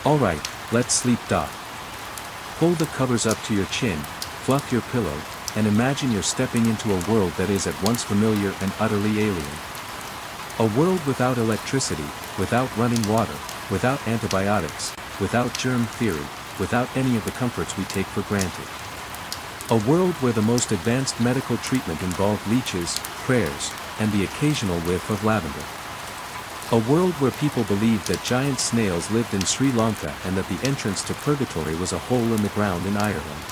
Alright, let's sleep. Pull the covers up to your chin, fluff your pillow, and imagine you're stepping into a world that is at once familiar and utterly alien. A world without electricity, without running water, without antibiotics, without germ theory, without any of the comforts we take for granted. A world where the most advanced medical treatment involved leeches, prayers, and the occasional whiff of lavender. A world where people believed that giant snails lived in Sri Lanka and that the entrance to purgatory was a hole in the ground in Ireland.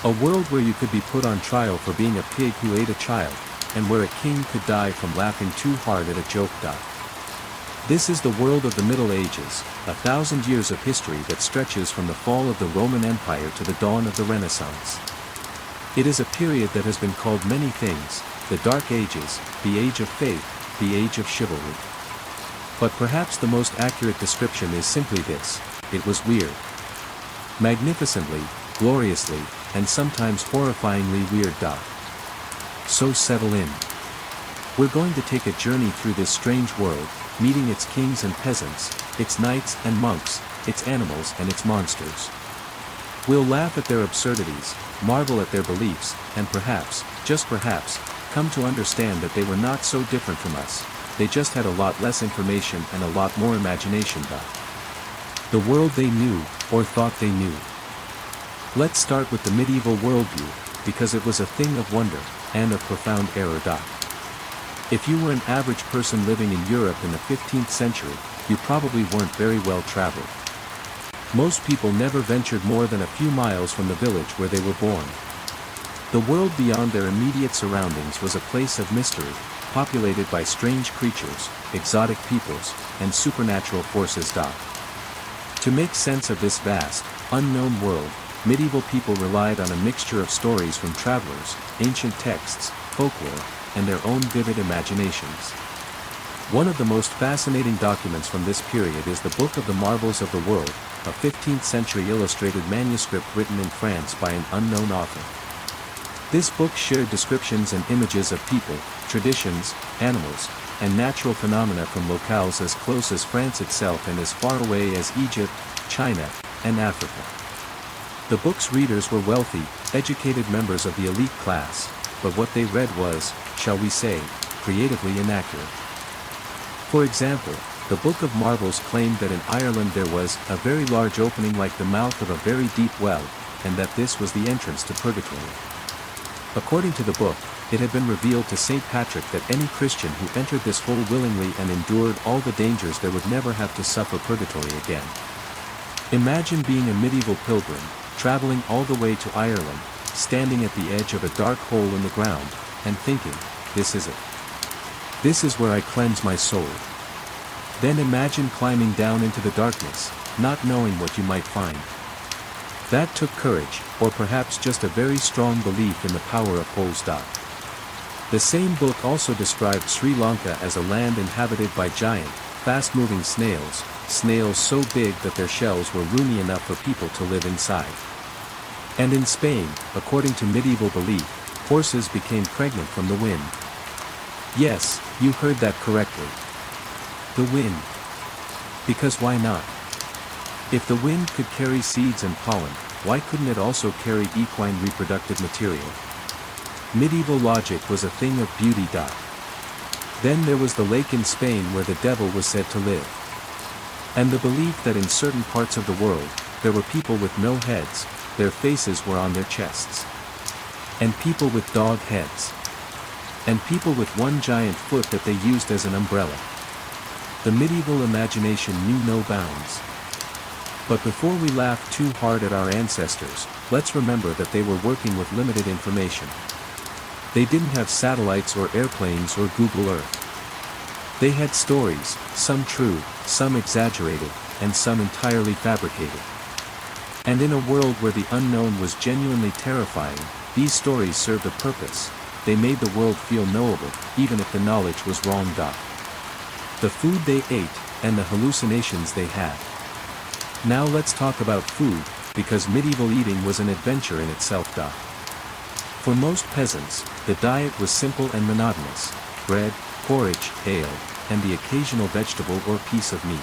A world where you could be put on trial for being a pig who ate a child, and where a king could die from laughing too hard at a joke. This is the world of the Middle Ages, 1,000 years of history that stretches from the fall of the Roman Empire to the dawn of the Renaissance. It is a period that has been called many things: the Dark Ages, the Age of Faith, the Age of Chivalry. But perhaps the most accurate description is simply this: it was weird. Magnificently, gloriously, and sometimes horrifyingly weird. So settle in. We're going to take a journey through this strange world, meeting its kings and peasants, its knights and monks, its animals and its monsters. We'll laugh at their absurdities, marvel at their beliefs, and perhaps, just perhaps, come to understand that they were not so different from us. They just had a lot less information and a lot more imagination. The world they knew, or thought they knew. Let's start with the medieval worldview, because it was a thing of wonder, and of profound error. If you were an average person living in Europe in the 15th century, you probably weren't very well traveled. Most people never ventured more than a few miles from the village where they were born. The world beyond their immediate surroundings was a place of mystery, populated by strange creatures, exotic peoples, and supernatural forces. To make sense of this vast, unknown world, medieval people relied on a mixture of stories from travelers, ancient texts, folklore, and their own vivid imaginations. One of the most fascinating documents from this period is the Book of the Marvels of the World, a 15th century illustrated manuscript written in France by an unknown author. This book shared descriptions and images of people, traditions, animals, and natural phenomena from locales as close as France itself and as far away as Egypt, China, and Africa. The book's readers were wealthy, educated members of the elite class, but what they read was, shall we say, creatively inaccurate. For example, the Book of Marvels claimed that in Ireland there was a very large opening like the mouth of a very deep well, and that this was the entrance to purgatory. According to the book, it had been revealed to St. Patrick that any Christian who entered this hole willingly and endured all the dangers there would never have to suffer purgatory again. Imagine being a medieval pilgrim, traveling all the way to Ireland, standing at the edge of a dark hole in the ground, and thinking, this is it. This is where I cleanse my soul. Then imagine climbing down into the darkness, not knowing what you might find. That took courage, or perhaps just a very strong belief in the power of holes. The same book also described Sri Lanka as a land inhabited by giant, fast-moving snails, snails so big that their shells were roomy enough for people to live inside. And in Spain, according to medieval belief, horses became pregnant from the wind. Yes, you heard that correctly. The wind. Because why not? If the wind could carry seeds and pollen, why couldn't it also carry equine reproductive material? Medieval logic was a thing of beauty. Then there was the lake in Spain where the devil was said to live. And the belief that in certain parts of the world, there were people with no heads, their faces were on their chests. And people with dog heads. And people with one giant foot that they used as an umbrella. The medieval imagination knew no bounds. But before we laugh too hard at our ancestors, let's remember that they were working with limited information. They didn't have satellites or airplanes or Google Earth. They had stories, some true, some exaggerated, and some entirely fabricated. And in a world where the unknown was genuinely terrifying, these stories served a purpose. They made the world feel knowable, even if the knowledge was wrong. The food they ate, and the hallucinations they had. Now let's talk about food, because medieval eating was an adventure in itself. For most peasants, the diet was simple and monotonous: bread, porridge, ale, and the occasional vegetable or piece of meat.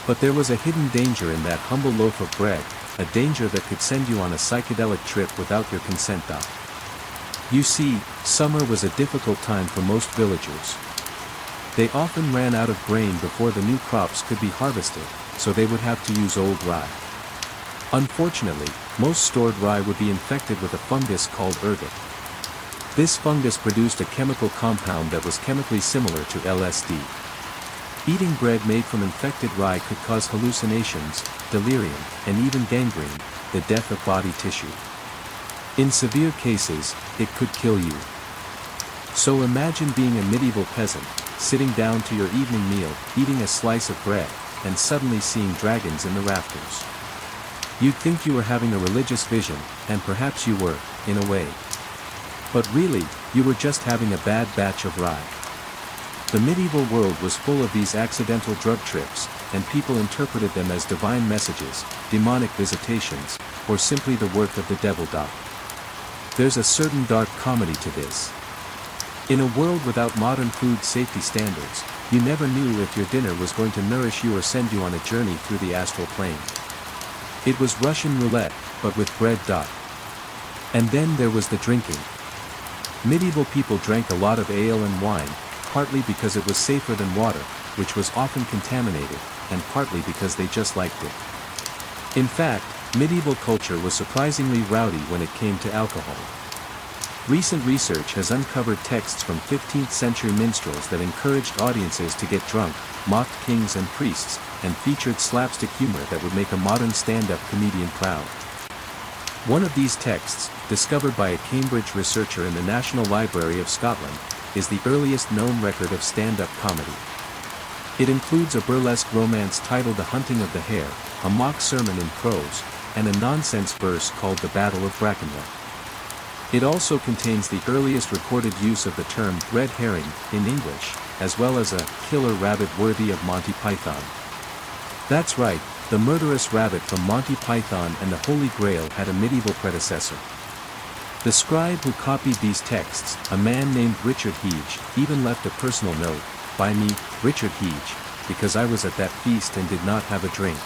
But there was a hidden danger in that humble loaf of bread, a danger that could send you on a psychedelic trip without your consent. You see, summer was a difficult time for most villagers. They often ran out of grain before the new crops could be harvested, so they would have to use old rye. Unfortunately, most stored rye would be infected with a fungus called ergot. This fungus produced a chemical compound that was chemically similar to LSD. Eating bread made from infected rye could cause hallucinations, delirium, and even gangrene, the death of body tissue. In severe cases, it could kill you. So imagine being a medieval peasant, sitting down to your evening meal, eating a slice of bread, and suddenly seeing dragons in the rafters. You'd think you were having a religious vision, and perhaps you were, in a way. But really, you were just having a bad batch of rye. The medieval world was full of these accidental drug trips, and people interpreted them as divine messages, demonic visitations, or simply the work of the devil. There's a certain dark comedy to this. In a world without modern food safety standards, you never knew if your dinner was going to nourish you or send you on a journey through the astral plane. It was Russian roulette, but with bread. And then there was the drinking. Medieval people drank a lot of ale and wine, partly because it was safer than water, which was often contaminated, and partly because they just liked it. In fact, medieval culture was surprisingly rowdy when it came to alcohol. Recent research has uncovered texts from 15th century minstrels that encouraged audiences to get drunk, mocked kings and priests, and featured slapstick humor that would make a modern stand-up comedian proud. One of these texts, discovered by a Cambridge researcher in the National Library of Scotland, is the earliest known record of stand-up comedy. It includes a burlesque romance titled The Hunting of the Hare, a mock sermon in prose, and a nonsense verse called The Battle of Brackenwood. It also contains the earliest recorded use of the term red herring in English, as well as a killer rabbit worthy of Monty Python. That's right, the murderous rabbit from Monty Python and the Holy Grail had a medieval predecessor. The scribe who copied these texts, a man named Richard Hege, even left a personal note, "By me, Richard Hege, because I was at that feast and did not have a drink."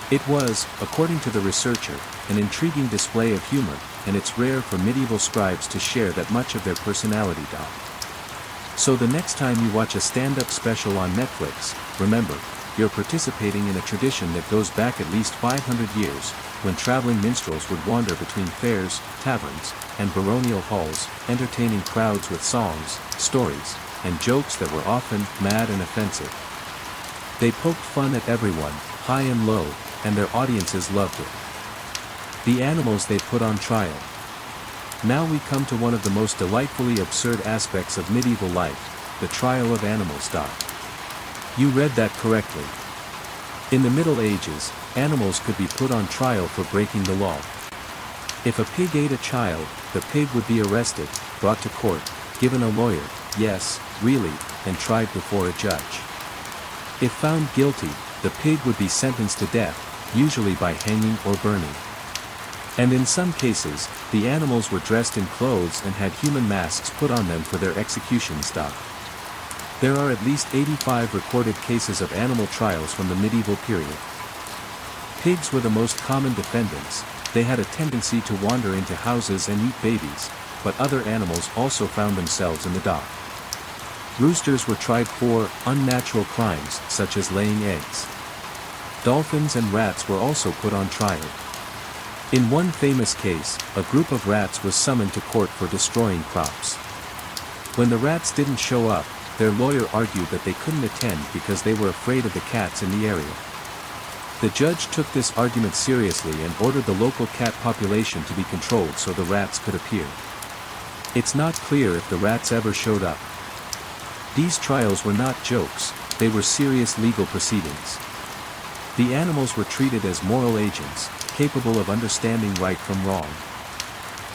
It was, according to the researcher, an intriguing display of humor, and it's rare for medieval scribes to share that much of their personality. So the next time you watch a stand-up special on Netflix, remember, you're participating in a tradition that goes back at least 500 years, when traveling minstrels would wander between fairs, taverns, and baronial halls, entertaining crowds with songs, stories, and jokes that were often mad and offensive. They poked fun at everyone, high and low, and their audiences loved it. The animals they put on trial. Now we come to one of the most delightfully absurd aspects of medieval life, the trial of animals. You read that correctly. In the Middle Ages, animals could be put on trial for breaking the law. If a pig ate a child, the pig would be arrested, brought to court, given a lawyer, yes, really, and tried before a judge. If found guilty, the pig would be sentenced to death, usually by hanging or burning. And in some cases, the animals were dressed in clothes and had human masks put on them for their executions. There are at least 85 recorded cases of animal trials from the medieval period. Pigs were the most common defendants. They had a tendency to wander into houses and eat babies, but other animals also found themselves in the dock. Roosters were tried for unnatural crimes, such as laying eggs. Dolphins and rats were also put on trial. In one famous case, a group of rats was summoned to court for destroying crops. When the rats didn't show up, their lawyer argued that they couldn't attend because they were afraid of the cats in the area. The judge took this argument seriously and ordered the local cat population to be controlled so the rats could appear. It's not clear if the rats ever showed up. These trials were not jokes, they were serious legal proceedings. The animals were treated as moral agents, capable of understanding right from wrong.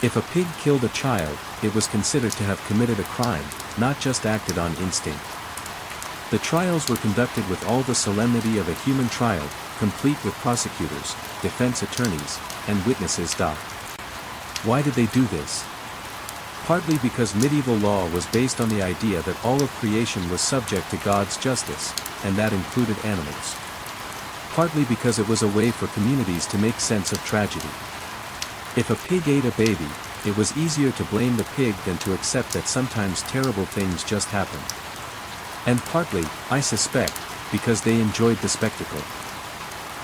If a pig killed a child, it was considered to have committed a crime, not just acted on instinct. The trials were conducted with all the solemnity of a human trial, complete with prosecutors, defense attorneys, and witnesses. Why did they do this? Partly because medieval law was based on the idea that all of creation was subject to God's justice, and that included animals. partly because it was a way for communities to make sense of tragedy. If a pig ate a baby, it was easier to blame the pig than to accept that sometimes terrible things just happen. And partly, I suspect, because they enjoyed the spectacle.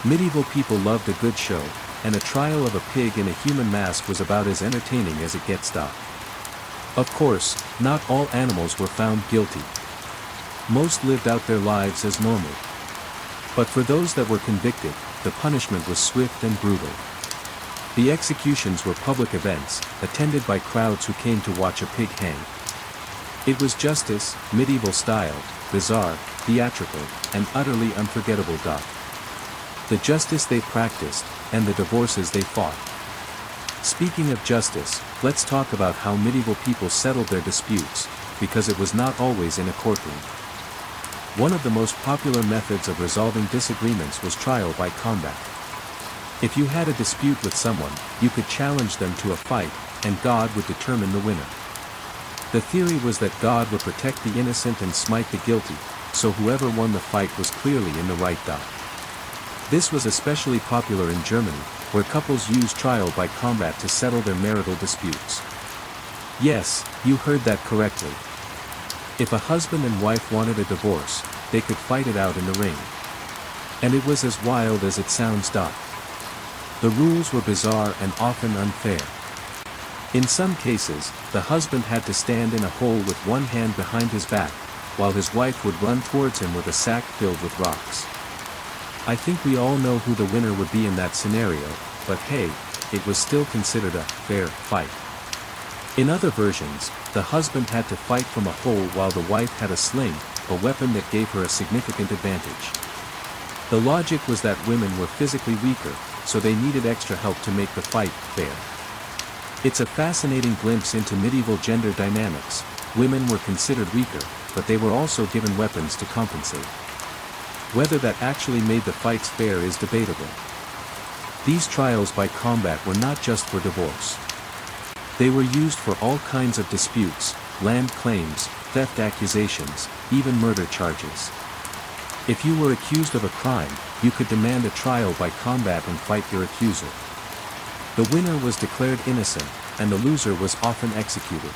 Medieval people loved a good show, and a trial of a pig in a human mask was about as entertaining as it gets. Of course, not all animals were found guilty. Most lived out their lives as normal. But for those that were convicted, the punishment was swift and brutal. The executions were public events, attended by crowds who came to watch a pig hang. It was justice, medieval style, bizarre, theatrical, and utterly unforgettable. The justice they practiced, and the divorces they fought. Speaking of justice, let's talk about how medieval people settled their disputes, because it was not always in a courtroom. One of the most popular methods of resolving disagreements was trial by combat. If you had a dispute with someone, you could challenge them to a fight, and God would determine the winner. The theory was that God would protect the innocent and smite the guilty, so whoever won the fight was clearly in the right. This was especially popular in Germany, where couples used trial by combat to settle their marital disputes. Yes, you heard that correctly. If a husband and wife wanted a divorce, they could fight it out in the ring. And it was as wild as it sounds. The rules were bizarre and often unfair. In some cases, the husband had to stand in a hole with one hand behind his back, while his wife would run towards him with a sack filled with rocks. I think we all know who the winner would be in that scenario, but hey, it was still considered a fair fight. In other versions, the husband had to fight from a hole while the wife had a sling, a weapon that gave her a significant advantage. The logic was that women were physically weaker, so they needed extra help to make the fight fair. It's a fascinating glimpse into medieval gender dynamics. Women were considered weaker, but they were also given weapons to compensate. Whether that actually made the fights fair is debatable. These trials by combat were not just for divorce. They were used for all kinds of disputes, land claims, theft accusations, even murder charges. If you were accused of a crime, you could demand a trial by combat and fight your accuser. The winner was declared innocent, and the loser was often executed.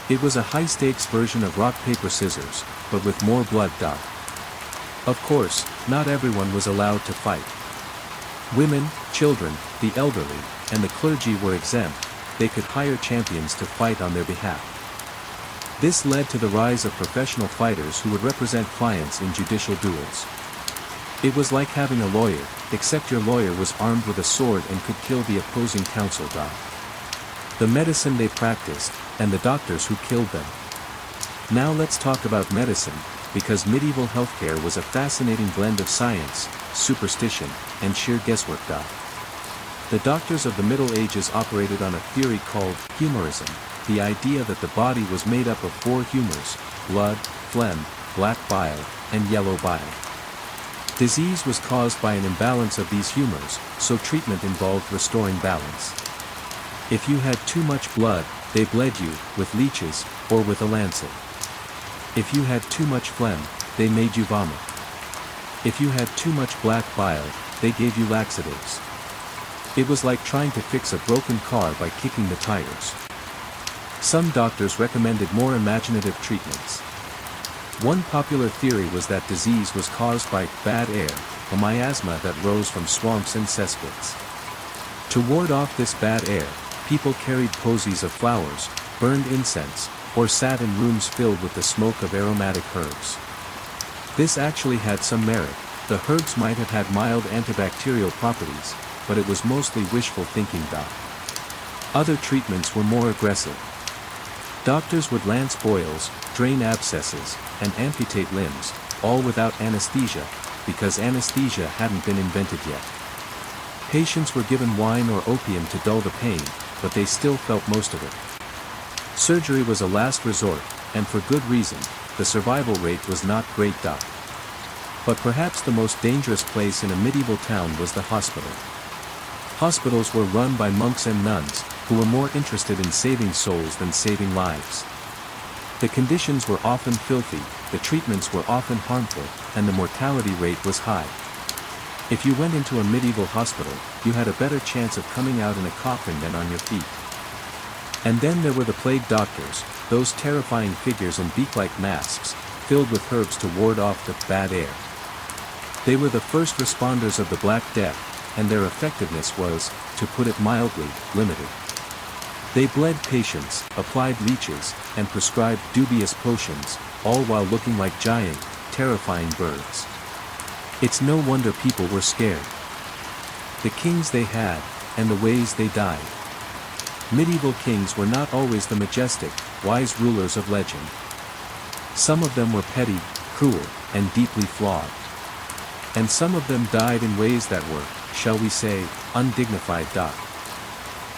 It was a high-stakes version of rock paper scissors, but with more blood. Of course, not everyone was allowed to fight. Women, children, the elderly, and the clergy were exempt. They could hire champions to fight on their behalf. This led to the rise of professional fighters who would represent clients in judicial duels. It was like having a lawyer, except your lawyer was armed with a sword and could kill the opposing counsel. The medicine they practiced, and the doctors who killed them. Now let's talk about medicine, because medieval healthcare was a fascinating blend of science, superstition, and sheer guesswork. The doctors of the Middle Ages operated on a theory called humorism, the idea that the body was made up of four humors: blood, phlegm, black bile, and yellow bile. Disease was caused by an imbalance of these humors, so treatment involved restoring balance. If you had too much blood, they bled you, with leeches, or with a lancet. If you had too much phlegm, they made you vomit. If you had too much black bile, they gave you laxatives. It was like trying to fix a broken car by kicking the tires. Some doctors recommended more imaginative treatments. One popular theory was that disease was caused by bad air, a miasma that rose from swamps and cesspits. To ward off this bad air, people carried posies of flowers, burned incense, or sat in rooms filled with the smoke of aromatic herbs. This actually had some merit. The herbs might have had mild antibacterial properties, but it was mostly wishful thinking. Other treatments were more aggressive. Doctors would lance boils, drain abscesses, and amputate limbs, all without anesthesia, because anesthesia hadn't been invented yet. Patients were given wine or opium to dull the pain, but they still felt most of it. Surgery was a last resort, and for good reason. The survival rate was not great. But perhaps the most dangerous place in a medieval town was the hospital. Hospitals were run by monks and nuns, who were more interested in saving souls than saving lives. The conditions were often filthy, the treatments were often harmful, and the mortality rate was high. If you went into a medieval hospital, you had a better chance of coming out in a coffin than on your feet. And then there were the plague doctors, those terrifying figures in beak-like masks, filled with herbs to ward off the bad air. They were the first responders of the Black Death, and their effectiveness was, to put it mildly, limited. They bled patients, applied leeches, and prescribed dubious potions, all while looking like giant, terrifying birds. It's no wonder people were scared. The kings they had, and the ways they died. Medieval kings were not always the majestic, wise rulers of legend. Some of them were petty, cruel, and deeply flawed. And some of them died in ways that were, shall we say, undignified.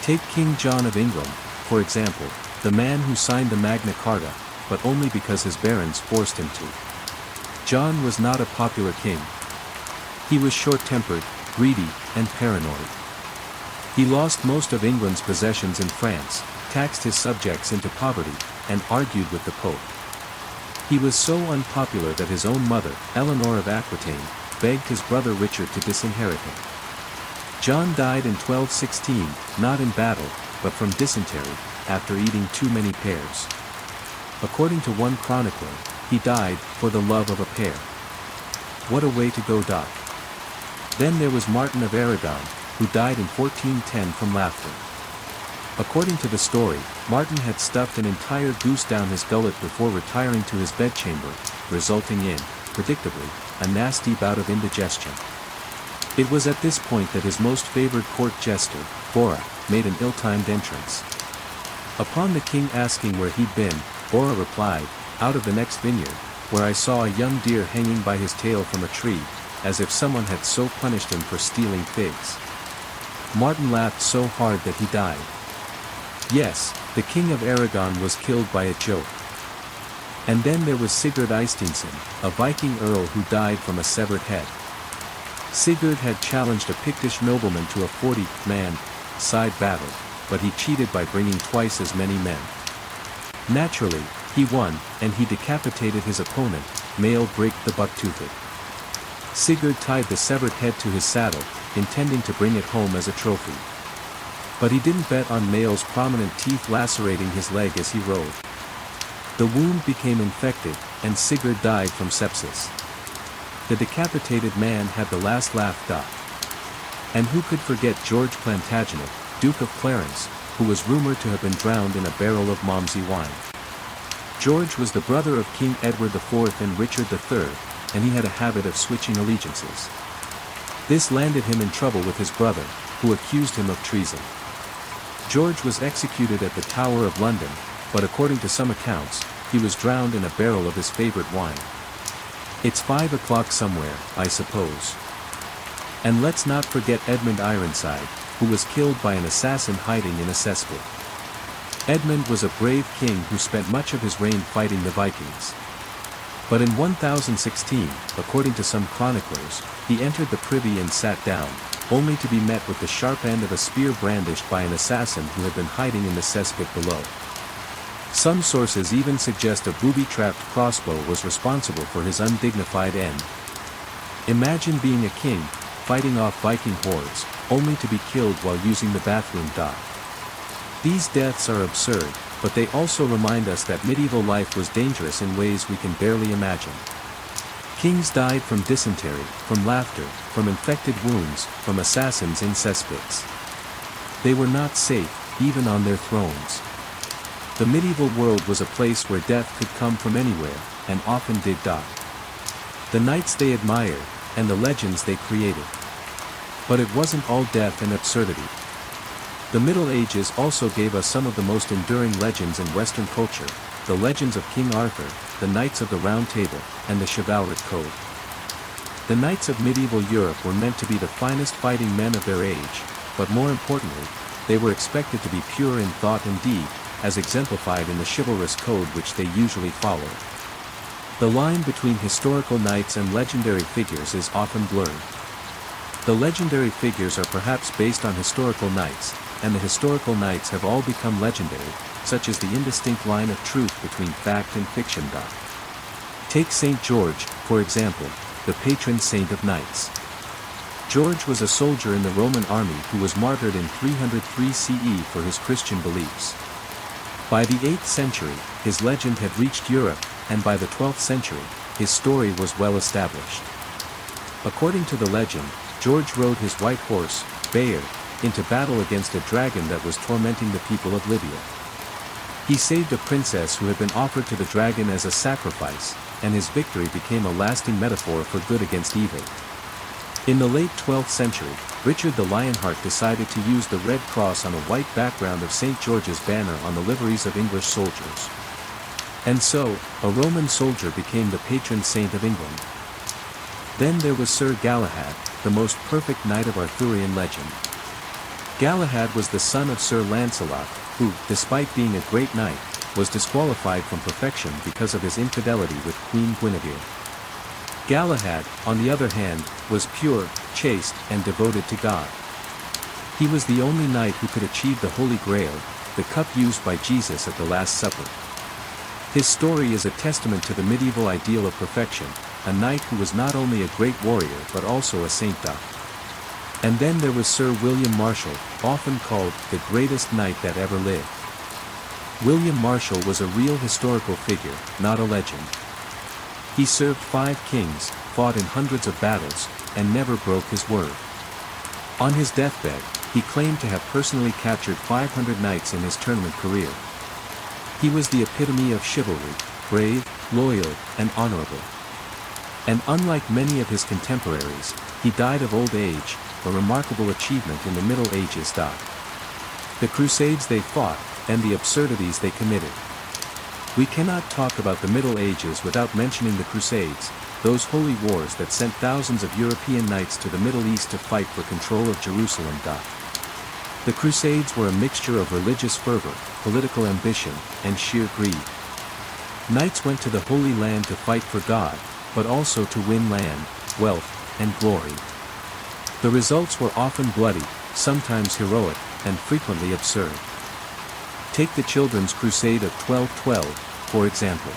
Take King John of England, for example, the man who signed the Magna Carta, but only because his barons forced him to. John was not a popular king. He was short-tempered, greedy, and paranoid. He lost most of England's possessions in France, taxed his subjects into poverty, and argued with the Pope. He was so unpopular that his own mother, Eleanor of Aquitaine, begged his brother Richard to disinherit him. John died in 1216, not in battle, but from dysentery, after eating too many pears. According to one chronicler, he died for the love of a pear. What a way to go. Then there was Martin of Aragon, who died in 1410 from laughter. According to the story, Martin had stuffed an entire goose down his gullet before retiring to his bedchamber, resulting in, predictably, a nasty bout of indigestion. It was at this point that his most favored court jester, Bora, made an ill-timed entrance. Upon the king asking where he'd been, Bora replied, "Out of the next vineyard, where I saw a young deer hanging by his tail from a tree, as if someone had so punished him for stealing figs." Martin laughed so hard that he died. Yes, the king of Aragon was killed by a joke. And then there was Sigurd Eysteinsson, a Viking earl who died from a severed head. Sigurd had challenged a Pictish nobleman to a 40-man side battle, but he cheated by bringing twice as many men. Naturally, he won, and he decapitated his opponent, Mael-Brigg the Buck-Toothed. Sigurd tied the severed head to his saddle, intending to bring it home as a trophy. But he didn't bet on Mael's prominent teeth lacerating his leg as he rode. The wound became infected, and Sigurd died from sepsis. The decapitated man had the last laugh. And who could forget George Plantagenet, Duke of Clarence, who was rumored to have been drowned in a barrel of Malmsey wine. George was the brother of King Edward IV and Richard III, and he had a habit of switching allegiances. This landed him in trouble with his brother, who accused him of treason. George was executed at the Tower of London, but according to some accounts, he was drowned in a barrel of his favorite wine. It's 5 o'clock somewhere, I suppose. And let's not forget Edmund Ironside, who was killed by an assassin hiding in a cesspit. Edmund was a brave king who spent much of his reign fighting the Vikings. But in 1016, according to some chroniclers, he entered the privy and sat down, only to be met with the sharp end of a spear brandished by an assassin who had been hiding in the cesspit below. Some sources even suggest a booby-trapped crossbow was responsible for his undignified end. Imagine being a king, fighting off Viking hordes, only to be killed while using the bathroom. These deaths are absurd, but they also remind us that medieval life was dangerous in ways we can barely imagine. Kings died from dysentery, from laughter, from infected wounds, from assassins in cesspits. They were not safe, even on their thrones. The medieval world was a place where death could come from anywhere, and often did. The knights they admired, and the legends they created. But it wasn't all death and absurdity. The Middle Ages also gave us some of the most enduring legends in Western culture, the legends of King Arthur, the Knights of the Round Table, and the Chivalric Code. The knights of medieval Europe were meant to be the finest fighting men of their age, but more importantly, they were expected to be pure in thought and deed, as exemplified in the chivalrous code which they usually followed. The line between historical knights and legendary figures is often blurred. The legendary figures are perhaps based on historical knights, and the historical knights have all become legendary, such as the indistinct line of truth between fact and fiction. Take St. George, for example, the patron saint of knights. George was a soldier in the Roman army who was martyred in 303 CE for his Christian beliefs. By the 8th century, his legend had reached Europe, and by the 12th century, his story was well established. According to the legend, George rode his white horse, Bayard, into battle against a dragon that was tormenting the people of Libya. He saved a princess who had been offered to the dragon as a sacrifice, and his victory became a lasting metaphor for good against evil. In the late 12th century, Richard the Lionheart decided to use the red cross on a white background of St. George's banner on the liveries of English soldiers. And so, a Roman soldier became the patron saint of England. Then there was Sir Galahad, the most perfect knight of Arthurian legend. Galahad was the son of Sir Lancelot, who, despite being a great knight, was disqualified from perfection because of his infidelity with Queen Guinevere. Galahad, on the other hand, was pure, chaste, and devoted to God. He was the only knight who could achieve the Holy Grail, the cup used by Jesus at the Last Supper. His story is a testament to the medieval ideal of perfection, a knight who was not only a great warrior but also a saint. And then there was Sir William Marshall, often called the greatest knight that ever lived. William Marshall was a real historical figure, not a legend. He served 5 kings, fought in hundreds of battles, and never broke his word. On his deathbed, he claimed to have personally captured 500 knights in his tournament career. He was the epitome of chivalry, brave, loyal, and honorable. And unlike many of his contemporaries, he died of old age, a remarkable achievement in the Middle Ages. The crusades they fought, and the absurdities they committed. We cannot talk about the Middle Ages without mentioning the Crusades, those holy wars that sent thousands of European knights to the Middle East to fight for control of Jerusalem. The Crusades were a mixture of religious fervor, political ambition, and sheer greed. Knights went to the Holy Land to fight for God, but also to win land, wealth, and glory. The results were often bloody, sometimes heroic, and frequently absurd. Take the Children's Crusade of 1212, for example.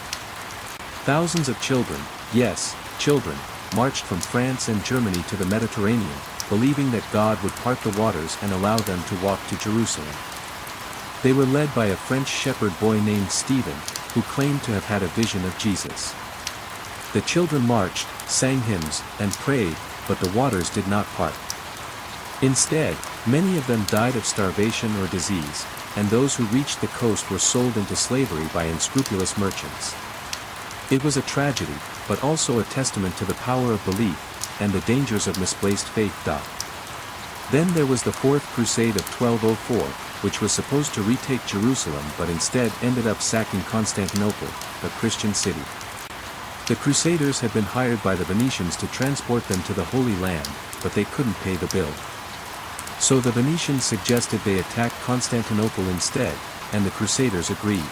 Thousands of children, yes, children, marched from France and Germany to the Mediterranean, believing that God would part the waters and allow them to walk to Jerusalem. They were led by a French shepherd boy named Stephen, who claimed to have had a vision of Jesus. The children marched, sang hymns, and prayed, but the waters did not part. Instead, many of them died of starvation or disease, and those who reached the coast were sold into slavery by unscrupulous merchants. It was a tragedy, but also a testament to the power of belief, and the dangers of misplaced faith. Then there was the Fourth Crusade of 1204, which was supposed to retake Jerusalem but instead ended up sacking Constantinople, a Christian city. The Crusaders had been hired by the Venetians to transport them to the Holy Land, but they couldn't pay the bill. So the Venetians suggested they attack Constantinople instead, and the Crusaders agreed.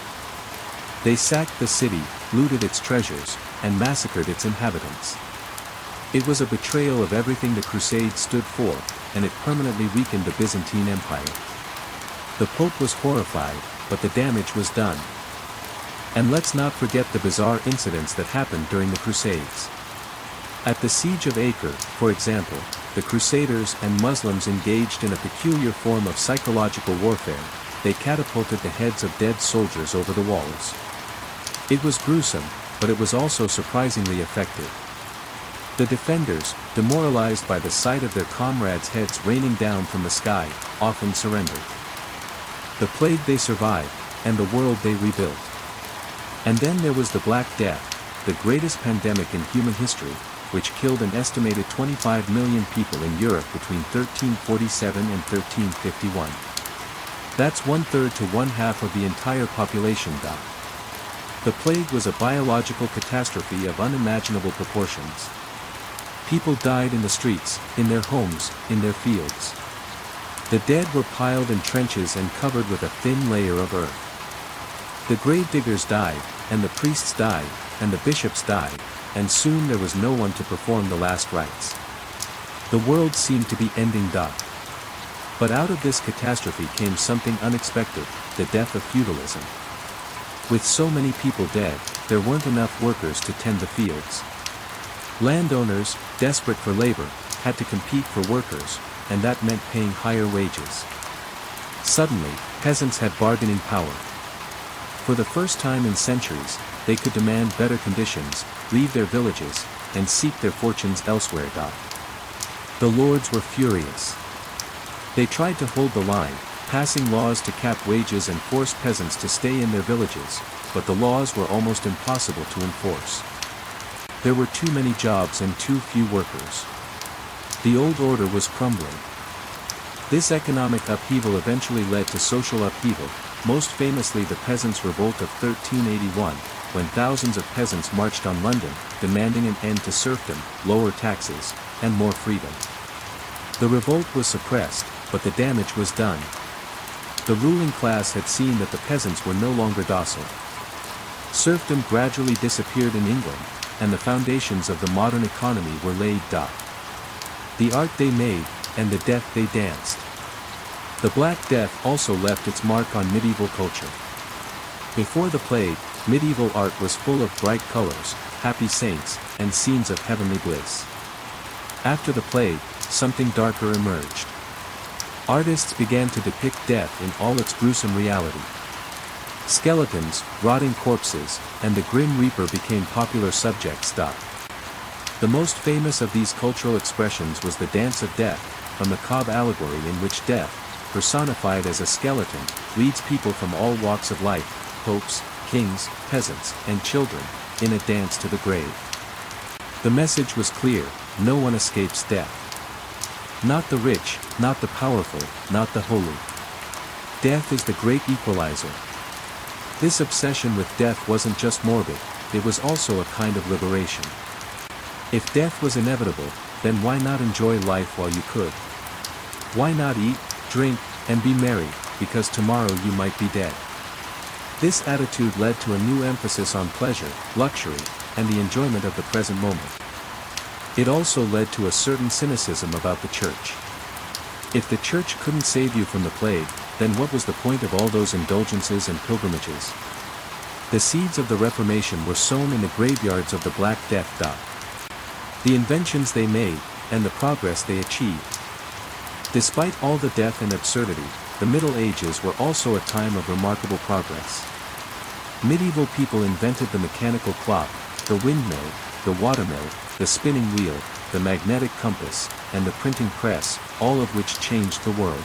They sacked the city, looted its treasures, and massacred its inhabitants. It was a betrayal of everything the Crusades stood for, and it permanently weakened the Byzantine Empire. The Pope was horrified, but the damage was done. And let's not forget the bizarre incidents that happened during the Crusades. At the Siege of Acre, for example, the Crusaders and Muslims engaged in a peculiar form of psychological warfare. They catapulted the heads of dead soldiers over the walls. It was gruesome, but it was also surprisingly effective. The defenders, demoralized by the sight of their comrades' heads raining down from the sky, often surrendered. The plague they survived, and the world they rebuilt. And then there was the Black Death, the greatest pandemic in human history, which killed an estimated 25 million people in Europe between 1347 and 1351. That's 1/3 to 1/2 of the entire population. The plague was a biological catastrophe of unimaginable proportions. People died in the streets, in their homes, in their fields. The dead were piled in trenches and covered with a thin layer of earth. The grave diggers died, and the priests died, and the bishops died, and soon there was no one to perform the last rites. The world seemed to be ending. But out of this catastrophe came something unexpected, the death of feudalism. With so many people dead, there weren't enough workers to tend the fields. Landowners, desperate for labor, had to compete for workers, and that meant paying higher wages. Suddenly, peasants had bargaining power. For the first time in centuries, they could demand better conditions, leave their villages, and seek their fortunes elsewhere. The lords were furious. They tried to hold the line, passing laws to cap wages and force peasants to stay in their villages, but the laws were almost impossible to enforce. There were too many jobs and too few workers. The old order was crumbling. This economic upheaval eventually led to social upheaval, most famously the Peasants' Revolt of 1381, when thousands of peasants marched on London, demanding an end to serfdom, lower taxes, and more freedom. The revolt was suppressed, but the damage was done. The ruling class had seen that the peasants were no longer docile. Serfdom gradually disappeared in England, and the foundations of the modern economy were laid. The art they made, and the death they danced. The Black Death also left its mark on medieval culture. Before the plague, medieval art was full of bright colors, happy saints, and scenes of heavenly bliss. After the plague, something darker emerged. Artists began to depict death in all its gruesome reality. Skeletons, rotting corpses, and the Grim Reaper became popular subjects. The most famous of these cultural expressions was the Dance of Death, a macabre allegory in which death, personified as a skeleton, leads people from all walks of life, popes, kings, peasants, and children, in a dance to the grave. The message was clear: no one escapes death. Not the rich, not the powerful, not the holy. Death is the great equalizer. This obsession with death wasn't just morbid, it was also a kind of liberation. If death was inevitable, then why not enjoy life while you could? Why not eat, drink, and be merry, because tomorrow you might be dead? This attitude led to a new emphasis on pleasure, luxury, and the enjoyment of the present moment. It also led to a certain cynicism about the church. If the church couldn't save you from the plague, then what was the point of all those indulgences and pilgrimages? The seeds of the Reformation were sown in the graveyards of the Black Death. The inventions they made, and the progress they achieved. Despite all the death and absurdity, the Middle Ages were also a time of remarkable progress. Medieval people invented the mechanical clock, the windmill, the watermill, the spinning wheel, the magnetic compass, and the printing press, all of which changed the world.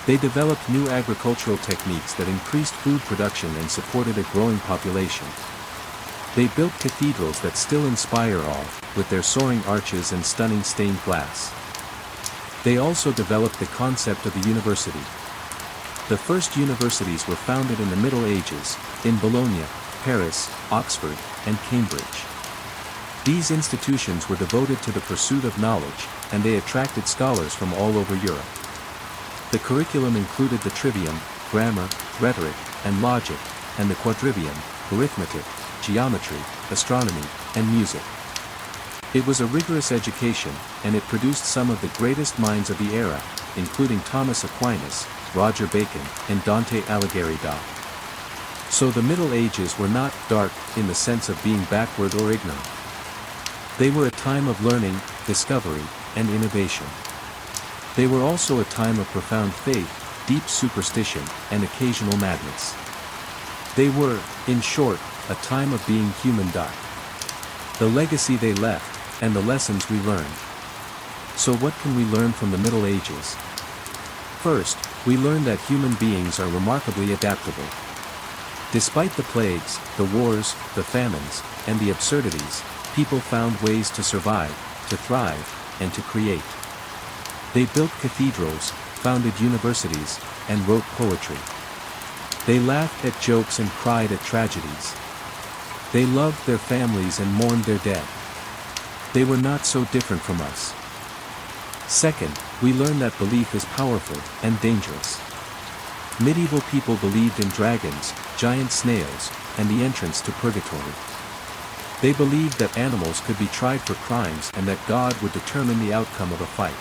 They developed new agricultural techniques that increased food production and supported a growing population. They built cathedrals that still inspire awe, with their soaring arches and stunning stained glass. They also developed the concept of a university. The first universities were founded in the Middle Ages, in Bologna, Paris, Oxford, and Cambridge. These institutions were devoted to the pursuit of knowledge, and they attracted scholars from all over Europe. The curriculum included the trivium, grammar, rhetoric, and logic, and the quadrivium, arithmetic, geometry, astronomy, and music. It was a rigorous education, and it produced some of the greatest minds of the era, including Thomas Aquinas, Roger Bacon, and Dante Alighieri. So the Middle Ages were not dark in the sense of being backward or ignorant. They were a time of learning, discovery, and innovation. They were also a time of profound faith, deep superstition, and occasional madness. They were, in short, a time of being human. The legacy they left, and the lessons we learned. So what can we learn from the Middle Ages? First, we learn that human beings are remarkably adaptable. Despite the plagues, the wars, the famines, and the absurdities, people found ways to survive, to thrive, and to create. They built cathedrals, founded universities, and wrote poetry. They laughed at jokes and cried at tragedies. They loved their families and mourned their dead. They were not so different from us. Second, we learn that belief is powerful and dangerous. Medieval people believed in dragons, giant snails, and the entrance to purgatory. They believed that animals could be tried for crimes and that God would determine the outcome of a fight.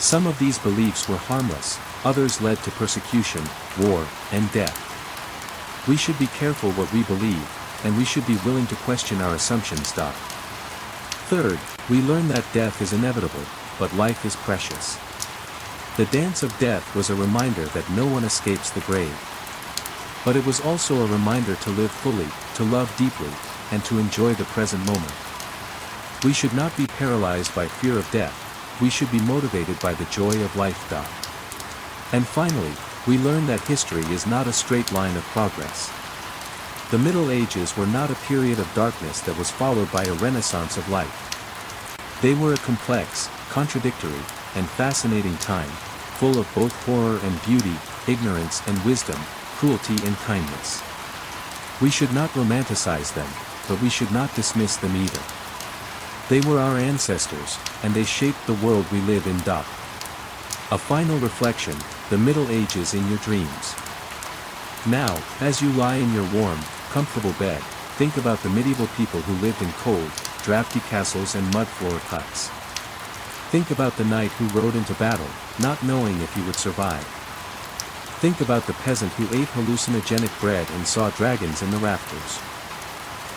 Some of these beliefs were harmless, others led to persecution, war, and death. We should be careful what we believe, and we should be willing to question our assumptions. Third, we learn that death is inevitable, but life is precious. The dance of death was a reminder that no one escapes the grave. But it was also a reminder to live fully, to love deeply, and to enjoy the present moment. We should not be paralyzed by fear of death, we should be motivated by the joy of life. And finally, we learn that history is not a straight line of progress. The Middle Ages were not a period of darkness that was followed by a renaissance of light. They were a complex, contradictory, and fascinating time, full of both horror and beauty, ignorance and wisdom, cruelty and kindness. We should not romanticize them, but we should not dismiss them either. They were our ancestors, and they shaped the world we live in. A final reflection, the Middle Ages in your dreams. Now, as you lie in your warm, comfortable bed, think about the medieval people who lived in cold, drafty castles and mud floor huts. Think about the knight who rode into battle, not knowing if he would survive. Think about the peasant who ate hallucinogenic bread and saw dragons in the rafters.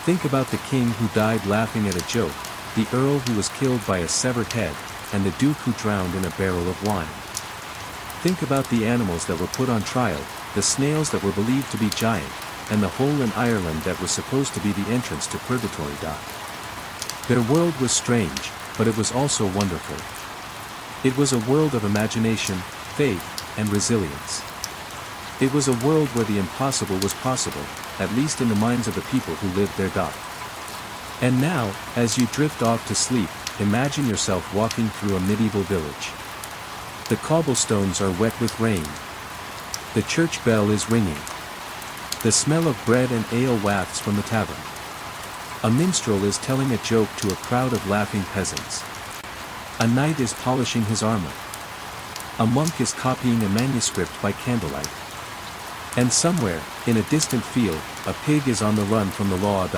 Think about the king who died laughing at a joke, the earl who was killed by a severed head, and the duke who drowned in a barrel of wine. Think about the animals that were put on trial, the snails that were believed to be giant, and the hole in Ireland that was supposed to be the entrance to purgatory. Their world was strange, but it was also wonderful. It was a world of imagination, faith, and resilience. It was a world where the impossible was possible, at least in the minds of the people who lived there. And now, as you drift off to sleep, imagine yourself walking through a medieval village. The cobblestones are wet with rain. The church bell is ringing. The smell of bread and ale wafts from the tavern. A minstrel is telling a joke to a crowd of laughing peasants. A knight is polishing his armor. A monk is copying a manuscript by candlelight. And somewhere, in a distant field, a pig is on the run from the law.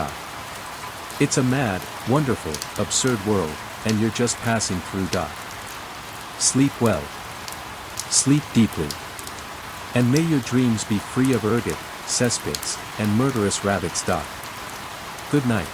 It's a mad, wonderful, absurd world, and you're just passing through. Sleep well. Sleep deeply. And may your dreams be free of ergot, cesspits, and murderous rabbits. Good night.